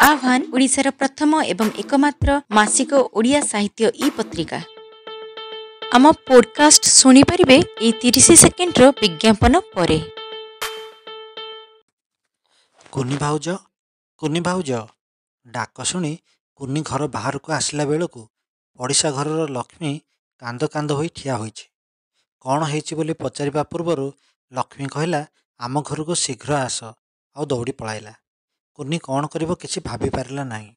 ଆହ୍ୱାନ ଓଡ଼ିଶାର ପ୍ରଥମ ଏବଂ ଏକମାତ୍ର ମାସିକ ଓଡ଼ିଆ ସାହିତ୍ୟ ଇ ପତ୍ରିକା। ଆମ ପୋଡକାଷ୍ଟ ଶୁଣିପାରିବେ ଏଇ 30 ସେକେଣ୍ଡର ବିଜ୍ଞାପନ ପରେ। କୁନି ଭାଉଜ ଡାକ ଶୁଣି କୁନି ଘର ବାହାରକୁ ଆସିଲା ବେଳକୁ ପଡ଼ିଶା ଘରର ଲକ୍ଷ୍ମୀ କାନ୍ଦ କାନ୍ଦ ହୋଇ ଠିଆ ହୋଇଛି। କ'ଣ ହେଇଛି ବୋଲି ପଚାରିବା ପୂର୍ବରୁ ଲକ୍ଷ୍ମୀ କହିଲା, ଆମ ଘରକୁ ଶୀଘ୍ର ଆସ। ଆଉ ଦୌଡ଼ି ପଳାଇଲା। କୁନି କ'ଣ କରିବ କିଛି ଭାବିପାରିଲା ନାହିଁ।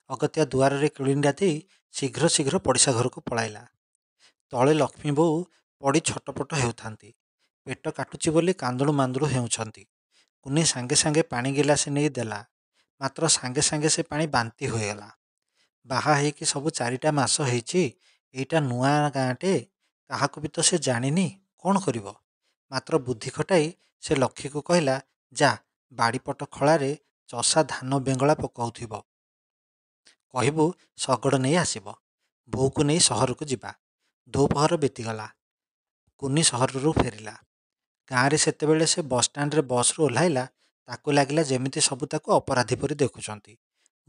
ଅଗତ୍ୟା ଦୁଆରରେ କିଳିଣ୍ଡା ଦେଇ ଶୀଘ୍ର ଶୀଘ୍ର ପଡ଼ିଶା ଘରକୁ ପଳାଇଲା। ତଳେ ଲକ୍ଷ୍ମୀ ବୋଉ ପଡ଼ି ଛଟପଟ ହେଉଥାନ୍ତି। ପେଟ କାଟୁଛି ବୋଲି କାନ୍ଦୁଳୁ ମାନ୍ଦୁଳୁ ହେଉଛନ୍ତି। କୁନି ସାଙ୍ଗେ ସାଙ୍ଗେ ପାଣି ଗିଲାସେ ନେଇ ଦେଲା। ମାତ୍ର ସାଙ୍ଗେ ସାଙ୍ଗେ ସେ ପାଣି ବାନ୍ତି ହୋଇଗଲା। ବାହା ହେଇକି ସବୁ 4ଟା ମାସ ହେଇଛି। ଏଇଟା ନୂଆ ଗାଁଟେ, କାହାକୁ ବି ତ ସେ ଜାଣିନି, କ'ଣ କରିବ? ମାତ୍ର ବୁଦ୍ଧି ଖଟାଇ ସେ ଲକ୍ଷ୍ମୀକୁ କହିଲା, ଯା ବାଡ଼ିପଟ ଖଳାରେ ଚଷା ଧାନ ବେଙ୍ଗଳା ପକାଉଥିବ, କହିବୁ ଶଗଡ଼ ନେଇ ଆସିବ। ବୋଉକୁ ନେଇ ସହରକୁ ଯିବା। ଦୋପହର ବିତିଗଲା। କୁନି ସହରରୁ ଫେରିଲା। ଗାଁରେ ସେତେବେଳେ ସେ ବସ୍ଷ୍ଟାଣ୍ଡରେ ବସ୍ରୁ ଓହ୍ଲାଇଲା। ତାକୁ ଲାଗିଲା ଯେମିତି ସବୁ ତାକୁ ଅପରାଧୀ ପରି ଦେଖୁଛନ୍ତି।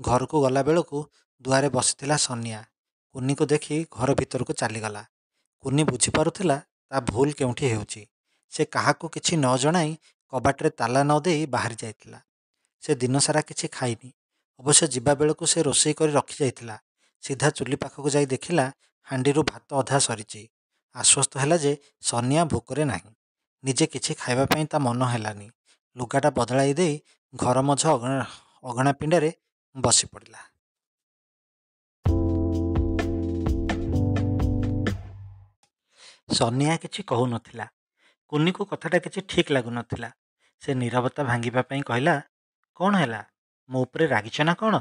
ଘରକୁ ଗଲାବେଳକୁ ଦୁଆରେ ବସିଥିଲା ସନିଆ। କୁନିକୁ ଦେଖି ଘର ଭିତରକୁ ଚାଲିଗଲା। କୁନି ବୁଝିପାରୁଥିଲା ତା ଭୁଲ କେଉଁଠି ହେଉଛି। ସେ କାହାକୁ କିଛି ନ ଜଣାଇ କବାଟରେ ତାଲା ନ ଦେଇ ବାହାରି ଯାଇଥିଲା। ସେ ଦିନସାରା କିଛି ଖାଇନି। ଅବଶ୍ୟ ଯିବା ବେଳକୁ ସେ ରୋଷେଇ କରି ରଖିଯାଇଥିଲା। ସିଧା ଚୁଲି ପାଖକୁ ଯାଇ ଦେଖିଲା ହାଣ୍ଡିରୁ ଭାତ ଅଧା ସରିଛି। ଆଶ୍ୱସ୍ତ ହେଲା ଯେ ସନିଆ ଭୋକରେ ନାହିଁ। ନିଜେ କିଛି ଖାଇବା ପାଇଁ ତା ମନ ହେଲାନି। ଲୁଗାଟା ବଦଳାଇ ଦେଇ ଘର ମଝ ଅଗଣା ପିଣ୍ଡାରେ ବସି ପଡ଼ିଲା। ସନିଆ କିଛି କହୁନଥିଲା। କୁନିକୁ କଥାଟା କିଛି ଠିକ୍ ଲାଗୁନଥିଲା। ସେ ନୀରବତା ଭାଙ୍ଗିବା ପାଇଁ କହିଲା, କ'ଣ ହେଲା? ମୋ ଉପରେ ରାଗିଛ ନା କ'ଣ?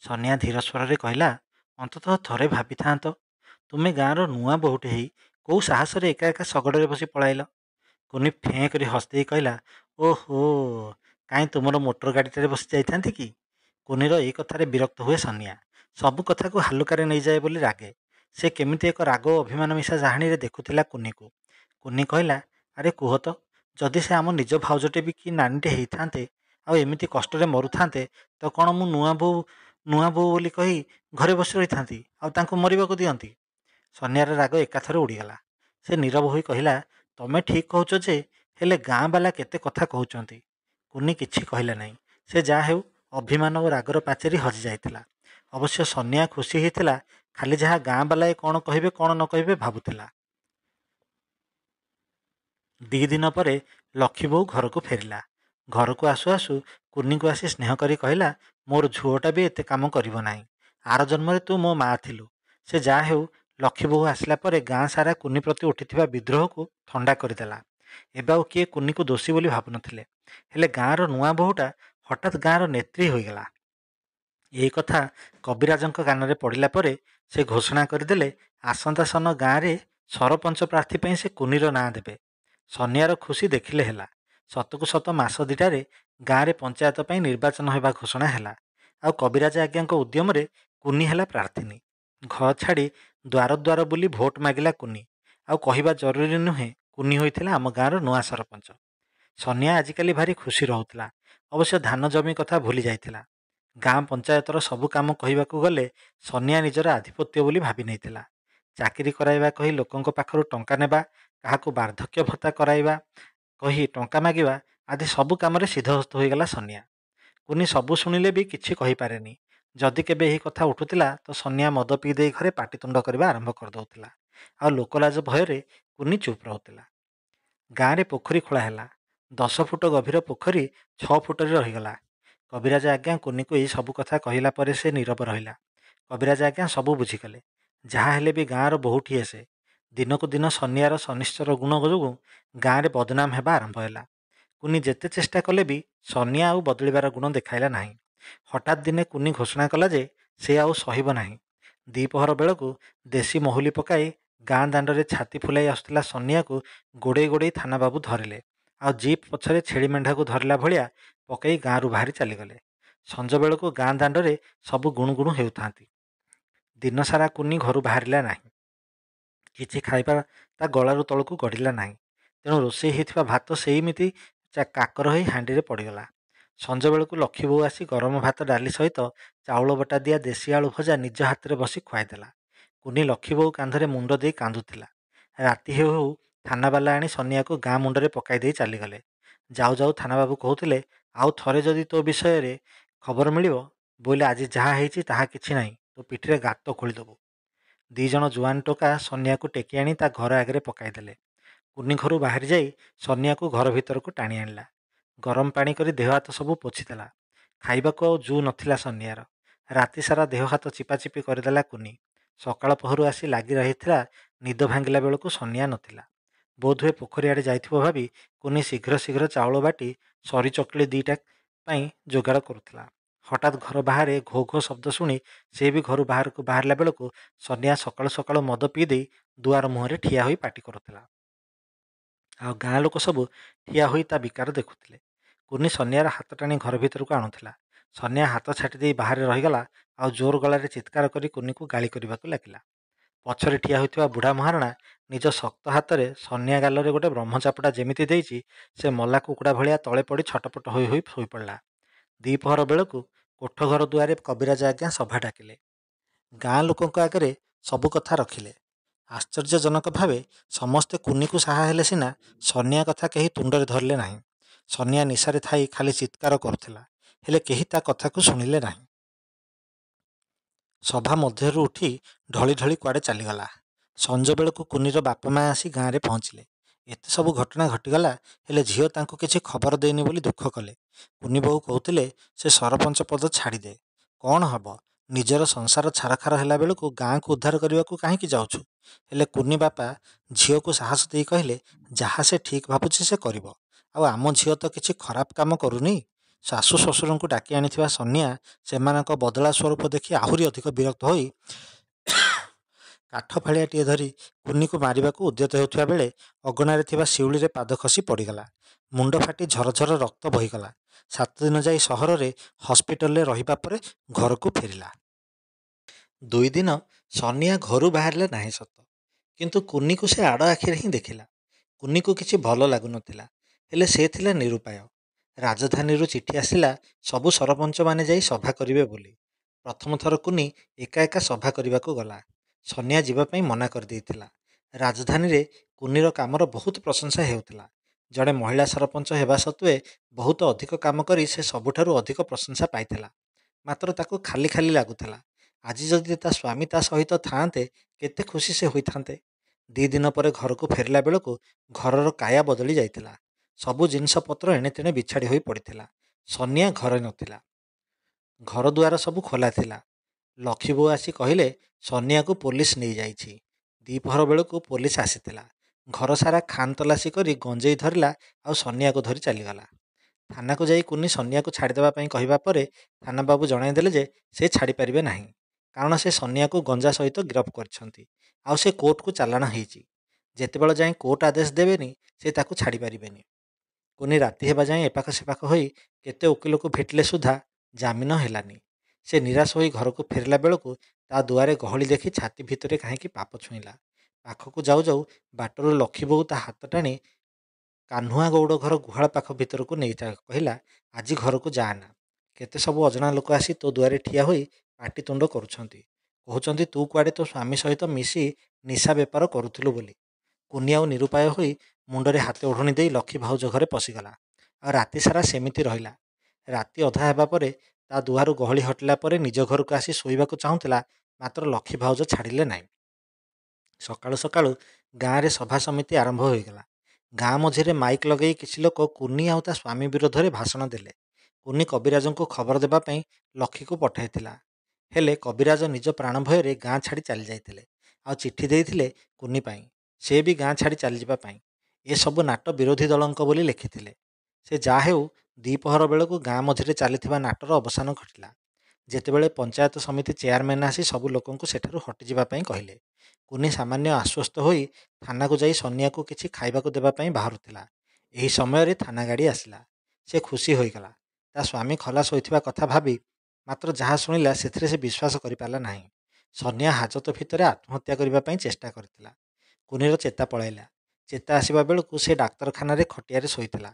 ସନିଆ ଧୀର ସ୍ୱରରେ କହିଲା, ଅନ୍ତତଃ ଥରେ ଭାବିଥାନ୍ତ। ତୁମେ ଗାଁର ନୂଆ ବୋହୂଟେ ହେଇ କୋଉ ସାହସରେ ଏକା ଏକା ଶଗଡ଼ରେ ବସି ପଳାଇଲ? କୁନି ଫେଁ କରି ହସିଦେଇ କହିଲା, ଓହୋ, କାହିଁ ତୁମର ମୋଟର ଗାଡ଼ିଟାରେ ବସି ଯାଇଥାନ୍ତି କି? କୁନିର ଏଇ କଥାରେ ବିରକ୍ତ ହୁଏ ସନିଆ। ସବୁ କଥାକୁ ହାଲୁକାରେ ନେଇଯାଏ ବୋଲି ରାଗେ। ସେ କେମିତି ଏକ ରାଗ ଓ ଅଭିମାନ ମିଶା ଚାହାଣୀରେ ଦେଖୁଥିଲା କୁନିକୁ। କୁନି କହିଲା, ଆରେ କୁହ ତ, ଯଦି ସେ ଆମ ନିଜ ଭାଉଜଟେ ବି କି ନାନୀଟେ ହେଇଥାନ୍ତେ ଆଉ ଏମିତି କଷ୍ଟରେ ମରୁଥାନ୍ତେ, ତ କ'ଣ ମୁଁ ନୂଆ ବୋଉ ବୋଲି କହି ଘରେ ବସି ରହିଥାନ୍ତି ଆଉ ତାଙ୍କୁ ମରିବାକୁ ଦିଅନ୍ତି? ସନିଆର ରାଗ ଏକାଥରେ ଉଡ଼ିଗଲା। ସେ ନୀରବ ହୋଇ କହିଲା, ତମେ ଠିକ୍ କହୁଛ ଯେ, ହେଲେ ଗାଁ ବାଲା କେତେ କଥା କହୁଛନ୍ତି। କୁନି କିଛି କହିଲା ନାହିଁ। ସେ ଯାହା ହେଉ ଅଭିମାନ ଓ ରାଗର ପାଚେରୀ ହଜି ଯାଇଥିଲା। ଅବଶ୍ୟ ସନିଆ ଖୁସି ହେଇଥିଲା। ଖାଲି ଯାହା ଗାଁ ବାଲାଏ କ'ଣ କହିବେ କ'ଣ ନ କହିବେ ଭାବୁଥିଲା। 2 ଦିନ ପରେ ଲକ୍ଷ୍ମୀ ବୋଉ ଘରକୁ ଫେରିଲା। ଘରକୁ ଆସୁ ଆସୁ କୁନିକୁ ଆସି ସ୍ନେହ କରି କହିଲା, ମୋର ଝୁଅଟା ବି ଏତେ କାମ କରିବ ନାହିଁ। ଆର ଜନ୍ମରେ ତୁ ମୋ ମା ଥିଲୁ। ସେ ଯାହା ହେଉ ଲକ୍ଷ୍ମୀ ବୋହୂ ଆସିଲା ପରେ ଗାଁ ସାରା କୁନି ପ୍ରତି ଉଠିଥିବା ବିଦ୍ରୋହକୁ ଥଣ୍ଡା କରିଦେଲା। ଏବେ ଆଉ କିଏ କୁନିକୁ ଦୋଷୀ ବୋଲି ଭାବୁନଥିଲେ। ହେଲେ ଗାଁର ନୂଆ ବୋହୂଟା ହଠାତ୍ ଗାଁର ନେତ୍ରୀ ହୋଇଗଲା। ଏହି କଥା କବିରାଜଙ୍କ କାନରେ ପଡ଼ିଲା ପରେ ସେ ଘୋଷଣା କରିଦେଲେ, ଆସନ୍ତା ସନ ଗାଁରେ ସରପଞ୍ଚ ପ୍ରାର୍ଥୀ ପାଇଁ ସେ କୁନିର ନାଁ ଦେବେ। ସନିଆର ଖୁସି ଦେଖିଲେ ହେଲା। ସତକୁ ସତ ମାସ 2ଟାରେ ଗାଁରେ ପଞ୍ଚାୟତ ପାଇଁ ନିର୍ବାଚନ ହେବା ଘୋଷଣା ହେଲା। ଆଉ କବିରାଜ ଆଜ୍ଞାଙ୍କ ଉଦ୍ୟମରେ କୁନି ହେଲା ପ୍ରାର୍ଥିନୀ। ଘର ଛାଡ଼ି ଦ୍ୱାର ଦ୍ୱାର ବୁଲି ଭୋଟ ମାଗିଲା କୁନି। ଆଉ କହିବା ଜରୁରୀ ନୁହେଁ, କୁନି ହୋଇଥିଲା ଆମ ଗାଁର ନୂଆ ସରପଞ୍ଚ। ସନିଆ ଆଜିକାଲି ଭାରି ଖୁସି ରହୁଥିଲା। ଅବଶ୍ୟ ଧାନ ଜମି କଥା ଭୁଲି ଯାଇଥିଲା। ଗାଁ ପଞ୍ଚାୟତର ସବୁ କାମ କହିବାକୁ ଗଲେ ସନିଆ ନିଜର ଆଧିପତ୍ୟ ବୋଲି ଭାବି ନେଇଥିଲା। ଚାକିରି କରାଇବା କହି ଲୋକଙ୍କ ପାଖରୁ ଟଙ୍କା ନେବା, କାହାକୁ ବାର୍ଦ୍ଧକ୍ୟ ଭତ୍ତା କରାଇବା କହି ଟଙ୍କା ମାଗିବା ଆଦି ସବୁ କାମରେ ସିଦ୍ଧହସ୍ତ ହୋଇଗଲା ସନିଆ। କୁନି ସବୁ ଶୁଣିଲେ ବି କିଛି କହିପାରେନି। ଯଦି କେବେ ଏହି କଥା ଉଠୁଥିଲା ତ ସନିଆ ମଦ ପିଇ ଦେଇ ଘରେ ପାଟିତୁଣ୍ଡ କରିବା ଆରମ୍ଭ କରିଦେଉଥିଲା। ଆଉ ଲୋକଲାଜ ଭୟରେ କୁନି ଚୁପ୍ ରହୁଥିଲା। ଗାଁରେ ପୋଖରୀ ଖୋଳା ହେଲା। 10 ଫୁଟ ଗଭୀର ପୋଖରୀ 6 ଫୁଟରେ ରହିଗଲା। କବିରାଜ ଆଜ୍ଞା କୁନିକୁ ଏହି ସବୁ କଥା କହିଲା ପରେ ସେ ନୀରବ ରହିଲା। କବିରାଜ ଆଜ୍ଞା ସବୁ ବୁଝିଗଲେ। ଯାହା ହେଲେ ବି ଗାଁର ବୋହୂଟିଏ ସେ। ଦିନକୁ ଦିନ ସନିଆର ସନିଶ୍ଚର ଗୁଣ ଯୋଗୁଁ ଗାଁରେ ବଦନାମ ହେବା ଆରମ୍ଭ ହେଲା। କୁନି ଯେତେ ଚେଷ୍ଟା କଲେ ବି ସନିଆ ଆଉ ବଦଳିବାର ଗୁଣ ଦେଖାଇଲା ନାହିଁ। ହଠାତ୍ ଦିନେ କୁନି ଘୋଷଣା କଲା ଯେ ସେ ଆଉ ସହିବ ନାହିଁ। ଦ୍ୱିପହର ବେଳକୁ ଦେଶୀ ମହୁଲି ପକାଇ ଗାଁ ଦାଣ୍ଡରେ ଛାତି ଫୁଲାଇ ଆସୁଥିଲା ସନିଆକୁ ଗୋଡ଼େଇ ଗୋଡ଼େଇ ଥାନାବାବୁ ଧରିଲେ। ଆଉ ଜିପ୍ ପଛରେ ଛେଳି ମେଣ୍ଢାକୁ ଧରିଲା ଭଳିଆ ପକାଇ ଗାଁରୁ ବାହାରି ଚାଲିଗଲେ। ସଞ୍ଜ ବେଳକୁ ଗାଁ ଦାଣ୍ଡରେ ସବୁ ଗୁଣୁଗୁଣୁ ହେଉଥାନ୍ତି। ଦିନସାରା କୁନି ଘରୁ ବାହାରିଲା ନାହିଁ। କିଛି ଖାଇବା ତା ଗଳାରୁ ତଳକୁ ଗଡ଼ିଲା ନାହିଁ। ତେଣୁ ରୋଷେଇ ହୋଇଥିବା ଭାତ ସେଇମିତି କାକର ହୋଇ ହାଣ୍ଡିରେ ପଡ଼ିଗଲା। ସଞ୍ଜବେଳକୁ ଲକ୍ଷ୍ମୀ ବୋଉ ଆସି ଗରମ ଭାତ ଡାଲି ସହିତ ଚାଉଳ ବଟା ଦିଆ ଦେଶୀ ଆଳୁ ଭଜା ନିଜ ହାତରେ ବସି ଖୁଆଇଦେଲା। କୁନି ଲକ୍ଷ୍ମୀ ବୋଉ କାନ୍ଧରେ ମୁଣ୍ଡ ଦେଇ କାନ୍ଦୁଥିଲା। ରାତି ହେଉ ହେଉ ଥାନାବାଲା ଆଣି ସନିଆକୁ ଗାଁ ମୁଣ୍ଡରେ ପକାଇ ଦେଇ ଚାଲିଗଲେ। ଯାଉ ଯାଉ ଥାନାବାବୁ କହୁଥିଲେ, ଆଉ ଥରେ ଯଦି ତୋ ବିଷୟରେ ଖବର ମିଳିବ ବୋଇଲେ ଆଜି ଯାହା ହେଇଛି ତାହା କିଛି ନାହିଁ, ତୋ ପିଠିରେ ଗାତ ଖୋଳିଦେବୁ। 2 ଜଣ ଜୁଆନ ଟୋକା ସନିଆକୁ ଟେକି ଆଣି ତା ଘର ଆଗରେ ପକାଇଦେଲେ। କୁନି ଘରୁ ବାହାରି ଯାଇ ସନିଆକୁ ଘର ଭିତରକୁ ଟାଣି ଆଣିଲା। ଗରମ ପାଣି କରି ଦେହ ହାତ ସବୁ ପୋଛିଦେଲା। ଖାଇବାକୁ ଆଉ ଜୁ ନଥିଲା ସନିଆର। ରାତି ସାରା ଦେହ ହାତ ଚିପାଚିପି କରିଦେଲା କୁନି। ସକାଳ ପହରୁ ଆସି ଲାଗି ରହିଥିଲା। ନିଦ ଭାଙ୍ଗିଲା ବେଳକୁ ସନିଆ ନଥିଲା। ବୋଧହୁଏ ପୋଖରୀ ଆଡ଼େ ଯାଇଥିବ ଭାବି କୁନି ଶୀଘ୍ର ଶୀଘ୍ର ଚାଉଳ ବାଟି ସରି ଚକୁଳି 2ଟା ପାଇଁ ଯୋଗାଡ଼ କରୁଥିଲା। ହଠାତ୍ ଘର ବାହାରେ ଘୋ ଘୋ ଶବ୍ଦ ଶୁଣି ସେ ବି ଘରୁ ବାହାରକୁ ବାହାରିଲା ବେଳକୁ ସନିଆ ସକାଳୁ ସକାଳୁ ମଦ ପିଇ ଦେଇ ଦୁଆର ମୁହଁରେ ଠିଆ ହୋଇ ପାଟି କରୁଥିଲା। ଆଉ ଗାଁ ଲୋକ ସବୁ ଠିଆ ହୋଇ ତା ବିକାର ଦେଖୁଥିଲେ। କୁନି ସନିଆର ହାତ ଟାଣି ଘର ଭିତରକୁ ଆଣୁଥିଲା। ସନିଆ ହାତ ଛାଟି ଦେଇ ବାହାରେ ରହିଗଲା ଆଉ ଜୋର ଗଳାରେ ଚିତ୍କାର କରି କୁନିକୁ ଗାଳି କରିବାକୁ ଲାଗିଲା। ପଛରେ ଠିଆ ହୋଇଥିବା ବୁଢ଼ା ମହାରଣା ନିଜ ଶକ୍ତ ହାତରେ ସନିଆ ଗାଲରେ ଗୋଟେ ବ୍ରହ୍ମଚାପୁଡ଼ା ଯେମିତି ଦେଇଛି ସେ ମଲା କୁକୁଡ଼ା ଭଳିଆ ତଳେ ପଡ଼ି ଛଟପଟ ହୋଇ ହୋଇ ଶୋଇପଡ଼ିଲା। ଦ୍ୱିପହର ବେଳକୁ କୋଠଘର ଦୁଆରେ କବିରାଜ ଆଜ୍ଞା ସଭା ଡାକିଲେ। ଗାଁ ଲୋକଙ୍କ ଆଗରେ ସବୁ କଥା ରଖିଲେ। ଆଶ୍ଚର୍ଯ୍ୟଜନକ ଭାବେ ସମସ୍ତେ କୁନିକୁ ସାହା ହେଲେ ସିନା ସନିଆ କଥା କେହି ତୁଣ୍ଡରେ ଧରିଲେ ନାହିଁ। ସନିଆ ନିଶାରେ ଥାଇ ଖାଲି ଚିତ୍କାର କରୁଥିଲା, ହେଲେ କେହି ତା କଥାକୁ ଶୁଣିଲେ ନାହିଁ। ସଭା ମଧ୍ୟରୁ ଉଠି ଢଳି ଢଳି କୁଆଡ଼େ ଚାଲିଗଲା। ସଞ୍ଜ ବେଳକୁ କୁନିର ବାପା ମା ଆସି ଗାଁରେ ପହଞ୍ଚିଲେ। ଏତେ ସବୁ ଘଟଣା ଘଟିଗଲା, ହେଲେ ଝିଅ ତାଙ୍କୁ କିଛି ଖବର ଦେଇନି ବୋଲି ଦୁଃଖ କଲେ। କୁନି ବୋଉ କହୁଥିଲେ, ସେ ସରପଞ୍ଚ ପଦ ଛାଡ଼ିଦେ। କ'ଣ ହବ, ନିଜର ସଂସାର ଛାରଖାର ହେଲା ବେଳକୁ ଗାଁକୁ ଉଦ୍ଧାର କରିବାକୁ କାହିଁକି ଯାଉଛୁ? ହେଲେ କୁନି ବାପା ଝିଅକୁ ସାହସ ଦେଇ କହିଲେ, ଯାହା ସେ ଠିକ୍ ଭାବୁଛି ସେ କରିବ। ଆଉ ଆମ ଝିଅ ତ କିଛି ଖରାପ କାମ କରୁନି। ଶାଶୁ ଶ୍ୱଶୁରଙ୍କୁ ଡାକି ଆଣିଥିବା ସନିଆ ସେମାନଙ୍କ ବଦଳା ସ୍ୱରୂପ ଦେଖି ଆହୁରି ଅଧିକ ବିରକ୍ତ ହୋଇ କାଠ ଫାଳିଆଟିଏ ଧରି କୁନିକୁ ମାରିବାକୁ ଉଦ୍ୟତ ହେଉଥିବା ବେଳେ ଅଗଣାରେ ଥିବା ଶିଉଳିରେ ପାଦ ଖସି ପଡ଼ିଗଲା। ମୁଣ୍ଡ ଫାଟି ଝରଝର ରକ୍ତ ବହିଗଲା। 7 ଦିନ ଯାଇ ସହରରେ ହସ୍ପିଟାଲରେ ରହିବା ପରେ ଘରକୁ ଫେରିଲା। 2 ଦିନ ସନିଆ ଘରୁ ବାହାରିଲା ନାହିଁ ସତ, କିନ୍ତୁ କୁନିକୁ ସେ ଆଡ଼ ଆଖିରେ ହିଁ ଦେଖିଲା। କୁନିକୁ କିଛି ଭଲ ଲାଗୁନଥିଲା, ହେଲେ ସେ ଥିଲା ନିରୁପାୟ। ରାଜଧାନୀରୁ ଚିଠି ଆସିଲା ସବୁ ସରପଞ୍ଚମାନେ ଯାଇ ସଭା କରିବେ ବୋଲି। ପ୍ରଥମ ଥର କୁନି ଏକା ଏକା ସଭା କରିବାକୁ ଗଲା। ସନିଆ ଯିବା ପାଇଁ ମନା କରିଦେଇଥିଲା। ରାଜଧାନୀରେ କୁନିର କାମର ବହୁତ ପ୍ରଶଂସା ହେଉଥିଲା। ଜଣେ ମହିଳା ସରପଞ୍ଚ ହେବା ସତ୍ତ୍ୱେ ବହୁତ ଅଧିକ କାମ କରି ସେ ସବୁଠାରୁ ଅଧିକ ପ୍ରଶଂସା ପାଇଥିଲା। ମାତ୍ର ତାକୁ ଖାଲି ଖାଲି ଲାଗୁଥିଲା। ଆଜି ଯଦି ତା ସ୍ୱାମୀ ତା ସହିତ ଥାଆନ୍ତେ କେତେ ଖୁସି ସେ ହୋଇଥାନ୍ତେ। 2 ଦିନ ପରେ ଘରକୁ ଫେରିଲା ବେଳକୁ ଘରର କାୟା ବଦଳି ଯାଇଥିଲା। ସବୁ ଜିନିଷପତ୍ର ଏଣେତେଣେ ବିଛାଡ଼ି ହୋଇ ପଡ଼ିଥିଲା। ସନିଆ ଘରେ ନଥିଲା। ଘରଦୁଆର ସବୁ ଖୋଲା ଥିଲା। ଲକ୍ଷ୍ମୀ ବୋଉ ଆସି କହିଲେ, ସନିଆକୁ ପୋଲିସ ନେଇଯାଇଛି। ଦ୍ୱିପହର ବେଳକୁ ପୋଲିସ ଆସିଥିଲା। ଘର ସାରା ଖାନ୍ ତଲାସି କରି ଗଞ୍ଜେଇ ଧରିଲା ଆଉ ସନିଆକୁ ଧରି ଚାଲିଗଲା। ଥାନାକୁ ଯାଇ କୁନି ସନିଆକୁ ଛାଡ଼ିଦେବା ପାଇଁ କହିବା ପରେ ଥାନାବାବୁ ଜଣାଇଦେଲେ ଯେ ସେ ଛାଡ଼ିପାରିବେ ନାହିଁ, କାରଣ ସେ ସନିଆକୁ ଗଞ୍ଜା ସହିତ ଗିରଫ କରିଛନ୍ତି। ଆଉ ସେ କୋର୍ଟକୁ ଚାଲାଣ ହେଇଛି। ଯେତେବେଳେ ଯାଏଁ କୋର୍ଟ ଆଦେଶ ଦେବେନି ସେ ତାକୁ ଛାଡ଼ିପାରିବେନି। କୁନି ରାତି ହେବା ଯାଏଁ ଏପାଖ ସେପାଖ ହୋଇ କେତେ ଓକିଲକୁ ଭେଟିଲେ ସୁଦ୍ଧା ଜାମିନ ହେଲାନି। ସେ ନିରାଶ ହୋଇ ଘରକୁ ଫେରିଲା ବେଳକୁ ତା ଦୁଆରେ ଗହଳି ଦେଖି ଛାତି ଭିତରେ କାହିଁକି ପାପ ଛୁଇଁଲା। ପାଖକୁ ଯାଉ ଯାଉ ବାଟରୁ ଲକ୍ଷ୍ମୀ ବୋଉ ତା ହାତ ଟାଣି କାହ୍ନୁଆ ଗୌଡ଼ ଘର ଗୁହାଳ ପାଖ ଭିତରକୁ ନେଇ କହିଲା, ଆଜି ଘରକୁ ଯାଆନା। କେତେ ସବୁ ଅଜଣା ଲୋକ ଆସି ତୋ ଦୁଆରେ ଠିଆ ହୋଇ ପାଟିତୁଣ୍ଡ କରୁଛନ୍ତି। କହୁଛନ୍ତି ତୁ କୁଆଡ଼େ ତୋ ସ୍ୱାମୀ ସହିତ ମିଶି ନିଶା ବେପାର କରୁଥିଲୁ ବୋଲି। କୁନି ଆଉ ନିରୁପାୟ ହୋଇ ମୁଣ୍ଡରେ ହାତେ ଓଢ଼ଣି ଦେଇ ଲକ୍ଷ୍ମୀ ଭାଉଜ ଘରେ ପଶିଗଲା। ଆଉ ରାତି ସାରା ସେମିତି ରହିଲା। ରାତି ଅଧା ହେବା ପରେ ତା ଦୁଆରୁ ଗହଳି ହଟିଲା ପରେ ନିଜ ଘରକୁ ଆସି ଶୋଇବାକୁ ଚାହୁଁଥିଲା, ମାତ୍ର ଲକ୍ଷ୍ମୀ ଭାଉଜ ଛାଡ଼ିଲେ ନାହିଁ। ସକାଳୁ ସକାଳୁ ଗାଁରେ ସଭା ସମିତି ଆରମ୍ଭ ହୋଇଗଲା। ଗାଁ ମଝିରେ ମାଇକ୍ ଲଗେଇ କିଛି ଲୋକ କୁନି ଆଉ ତା ସ୍ୱାମୀ ବିରୋଧରେ ଭାଷଣ ଦେଲେ। କୁନି କବିରାଜଙ୍କୁ ଖବର ଦେବା ପାଇଁ ଲକ୍ଷ୍ମୀକୁ ପଠାଇଥିଲା, ହେଲେ କବିରାଜ ନିଜ ପ୍ରାଣ ଭୟରେ ଗାଁ ଛାଡ଼ି ଚାଲିଯାଇଥିଲେ। ଆଉ ଚିଠି ଦେଇଥିଲେ କୁନି ପାଇଁ, ସେ ବି ଗାଁ ଛାଡ଼ି ଚାଲିଯିବା ପାଇଁ। ଏସବୁ ନାଟ ବିରୋଧୀ ଦଳଙ୍କ ବୋଲି ଲେଖିଥିଲେ। ସେ ଯାହା ହେଉ ଦ୍ୱିପହର ବେଳକୁ ଗାଁ ମଝିରେ ଚାଲିଥିବା ନାଟର ଅବସାନ ଘଟିଲା। ଯେତେବେଳେ ପଞ୍ଚାୟତ ସମିତି ଚେୟାରମ୍ୟାନ୍ ଆସି ସବୁ ଲୋକଙ୍କୁ ସେଠାରୁ ହଟିଯିବା ପାଇଁ କହିଲେ, କୁନି ସାମାନ୍ୟ ଆଶ୍ୱସ୍ତ ହୋଇ ଥାନାକୁ ଯାଇ ସନିଆକୁ କିଛି ଖାଇବାକୁ ଦେବା ପାଇଁ ବାହାରୁଥିଲା। ଏହି ସମୟରେ ଥାନା ଗାଡ଼ି ଆସିଲା। ସେ ଖୁସି ହୋଇଗଲା। ତା ସ୍ୱାମୀ ଖଲାସ ହୋଇଥିବା କଥା ଭାବି, ମାତ୍ର ଯାହା ଶୁଣିଲା ସେଥିରେ ସେ ବିଶ୍ୱାସ କରିପାରିଲା ନାହିଁ। ସନିଆ ହାଜତ ଭିତରେ ଆତ୍ମହତ୍ୟା କରିବା ପାଇଁ ଚେଷ୍ଟା କରିଥିଲା। କୁନିର ଚେତା ପଳାଇଲା। ଚେତା ଆସିବା ବେଳକୁ ସେ ଡାକ୍ତରଖାନାରେ ଖଟିଆରେ ଶୋଇଥିଲା।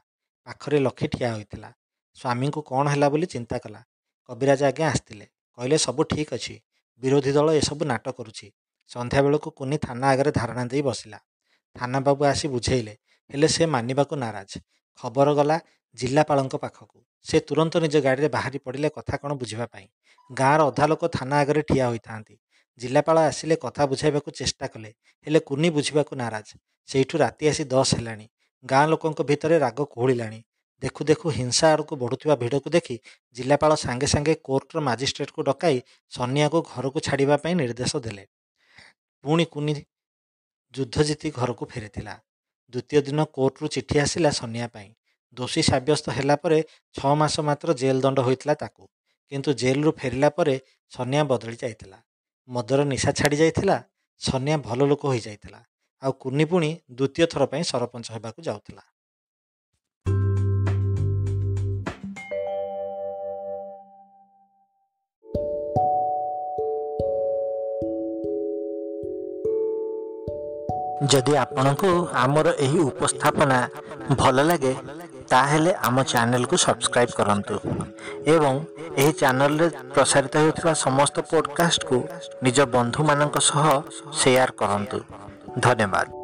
ପାଖରେ ଲକ୍ଷ୍ମୀ ଠିଆ ହୋଇଥିଲା। ସ୍ୱାମୀଙ୍କୁ କ'ଣ ହେଲା ବୋଲି ଚିନ୍ତା କଲା। କବିରାଜ ଆଜ୍ଞା ଆସିଥିଲେ। କହିଲେ ସବୁ ଠିକ୍ ଅଛି, ବିରୋଧୀ ଦଳ ଏସବୁ ନାଟ କରୁଛି। ସନ୍ଧ୍ୟାବେଳକୁ କୁନି ଥାନା ଆଗରେ ଧାରଣା ଦେଇ ବସିଲା। ଥାନାବାବୁ ଆସି ବୁଝେଇଲେ, ହେଲେ ସେ ମାନିବାକୁ ନାରାଜ। ଖବର ଗଲା ଜିଲ୍ଲାପାଳଙ୍କ ପାଖକୁ। ସେ ତୁରନ୍ତ ନିଜ ଗାଡ଼ିରେ ବାହାରି ପଡ଼ିଲେ କଥା କ'ଣ ବୁଝିବା ପାଇଁ। ଗାଁର ଅଧା ଲୋକ ଥାନା ଆଗରେ ଠିଆ ହୋଇଥାନ୍ତି। ଜିଲ୍ଲାପାଳ ଆସିଲେ କଥା ବୁଝାଇବାକୁ ଚେଷ୍ଟା କଲେ, ହେଲେ କୁନି ବୁଝିବାକୁ ନାରାଜ। ସେଇଠୁ ରାତି ଆସି 10 ହେଲାଣି। ଗାଁ ଲୋକଙ୍କ ଭିତରେ ରାଗ କୁହୁଳିଲାଣି। ଦେଖୁ ଦେଖୁ ହିଂସା ଆଡ଼କୁ ବଢ଼ୁଥିବା ଭିଡ଼କୁ ଦେଖି ଜିଲ୍ଲାପାଳ ସାଙ୍ଗେ ସାଙ୍ଗେ କୋର୍ଟର ମାଜିଷ୍ଟ୍ରେଟକୁ ଡକାଇ ସନିଆକୁ ଘରକୁ ଛାଡ଼ିବା ପାଇଁ ନିର୍ଦ୍ଦେଶ ଦେଲେ। ପୁଣି କୁନି ଯୁଦ୍ଧ ଜିତି ଘରକୁ ଫେରିଥିଲା। ଦ୍ୱିତୀୟ ଦିନ କୋର୍ଟରୁ ଚିଠି ଆସିଲା ସନିଆ ପାଇଁ। ଦୋଷୀ ସାବ୍ୟସ୍ତ ହେଲା ପରେ 6 ମାସ ମାତ୍ର ଜେଲ୍ ଦଣ୍ଡ ହୋଇଥିଲା ତାକୁ। କିନ୍ତୁ ଜେଲରୁ ଫେରିଲା ପରେ ସନିଆ ବଦଳି ଯାଇଥିଲା। ମଦର ନିଶା ଛାଡ଼ି ଯାଇଥିଲା। ସନିଆ ଭଲ ଲୋକ ହୋଇଯାଇଥିଲା। ଆଉ କୁନି ପୁଣି ଦ୍ୱିତୀୟ ଥର ପାଇଁ ସରପଞ୍ଚ ହେବାକୁ ଯାଉଥିଲା। ଯଦି ଆପଣଙ୍କୁ ଆମର ଏହି ଉପସ୍ଥାପନା ଭଲ ଲାଗେ ତାହେଲେ ଆମ ଚ୍ୟାନେଲକୁ ସବସ୍କ୍ରାଇବ୍ କରନ୍ତୁ ଏବଂ ଏହି ଚ୍ୟାନେଲରେ ପ୍ରସାରିତ ହେଉଥିବା ସମସ୍ତ ପଡ଼କାଷ୍ଟକୁ ନିଜ ବନ୍ଧୁମାନଙ୍କ ସହ ସେୟାର କରନ୍ତୁ। ଧନ୍ୟବାଦ।